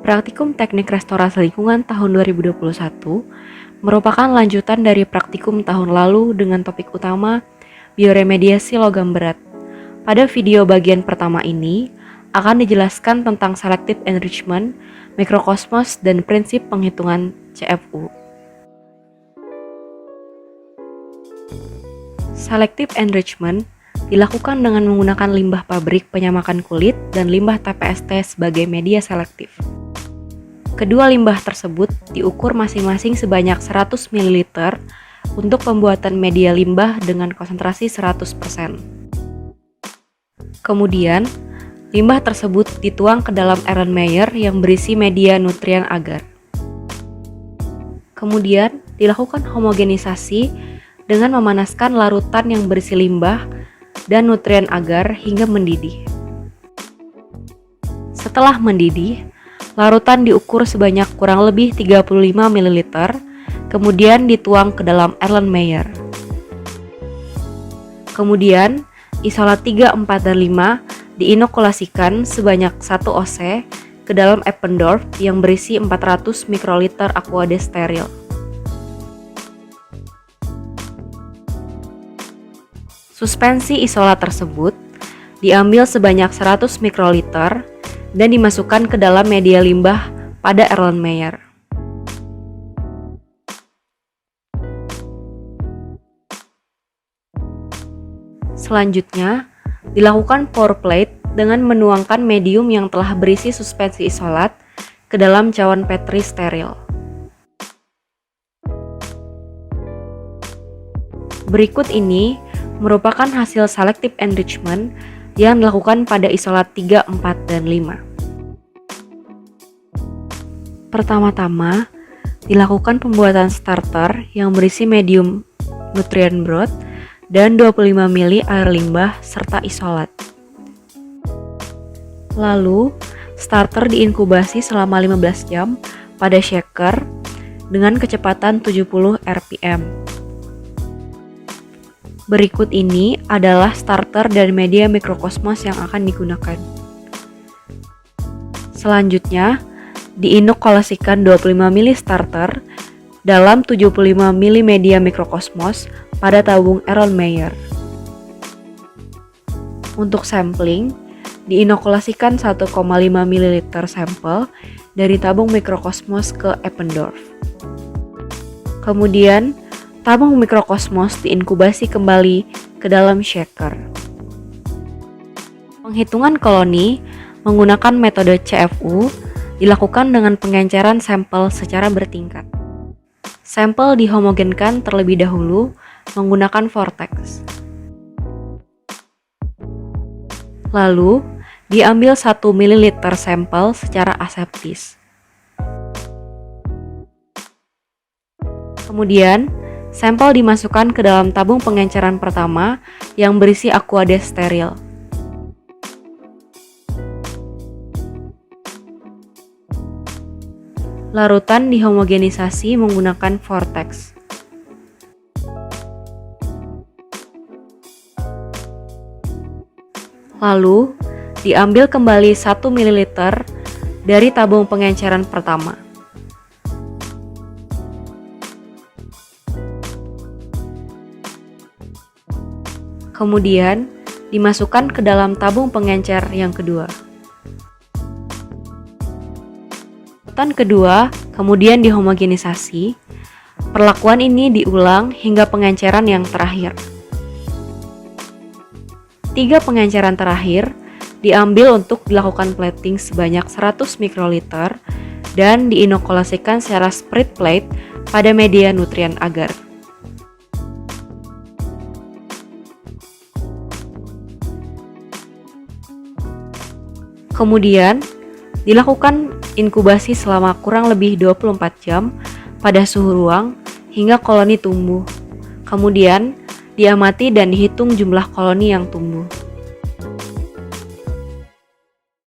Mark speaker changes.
Speaker 1: Praktikum Teknik Restorasi Lingkungan tahun 2021 merupakan lanjutan dari praktikum tahun lalu dengan topik utama bioremediasi logam berat. Pada video bagian pertama ini akan dijelaskan tentang selective enrichment, mikrokosmos, dan prinsip penghitungan CFU. Selective enrichment dilakukan dengan menggunakan limbah pabrik penyamakan kulit dan limbah TPST sebagai media selektif. Kedua limbah tersebut diukur masing-masing sebanyak 100 ml untuk pembuatan media limbah dengan konsentrasi 100%. Kemudian, limbah tersebut dituang ke dalam Erlenmeyer yang berisi media nutrien agar. Kemudian, dilakukan homogenisasi dengan memanaskan larutan yang berisi limbah dan nutrien agar hingga mendidih. Setelah mendidih, larutan diukur sebanyak kurang lebih 35 ml, kemudian dituang ke dalam Erlenmeyer. Kemudian, isolat 3, 4, dan 5 diinokulasikan sebanyak 1 oz ke dalam Eppendorf yang berisi 400 mikroliter aquade steril. Suspensi isolat tersebut diambil sebanyak 100 mikroliter dan dimasukkan ke dalam media limbah pada Erlenmeyer. Selanjutnya, dilakukan pour plate dengan menuangkan medium yang telah berisi suspensi isolat ke dalam cawan Petri steril. Berikut ini merupakan hasil selective enrichment yang dilakukan pada isolat 3, 4, dan 5. Pertama-tama, dilakukan pembuatan starter yang berisi medium nutrien broth dan 25 ml air limbah serta isolat. Lalu, starter diinkubasi selama 15 jam pada shaker dengan kecepatan 70 rpm. Berikut ini adalah starter dan media mikrokosmos yang akan digunakan. Selanjutnya, diinokulasikan 25 ml starter dalam 75 ml media mikrokosmos pada tabung Erlenmeyer. Untuk sampling, diinokulasikan 1,5 ml sampel dari tabung mikrokosmos ke Eppendorf. Kemudian, tabung mikrokosmos diinkubasi kembali ke dalam shaker. Penghitungan koloni menggunakan metode CFU dilakukan dengan pengenceran sampel secara bertingkat. Sampel dihomogenkan terlebih dahulu menggunakan vortex. Lalu, diambil 1 ml sampel secara aseptis. Kemudian, sampel dimasukkan ke dalam tabung pengenceran pertama yang berisi aquade steril. Larutan dihomogenisasi menggunakan vortex. Lalu, diambil kembali 1 ml dari tabung pengenceran pertama. Kemudian, dimasukkan ke dalam tabung pengencer yang kedua. Larutan kedua kemudian dihomogenisasi. Perlakuan ini diulang hingga pengenceran yang terakhir. 3 pengenceran terakhir diambil untuk dilakukan plating sebanyak 100 mikroliter dan diinokulasikan secara spread plate pada media nutrien agar. Kemudian, dilakukan inkubasi selama kurang lebih 24 jam pada suhu ruang hingga koloni tumbuh. Kemudian, diamati dan dihitung jumlah koloni yang tumbuh.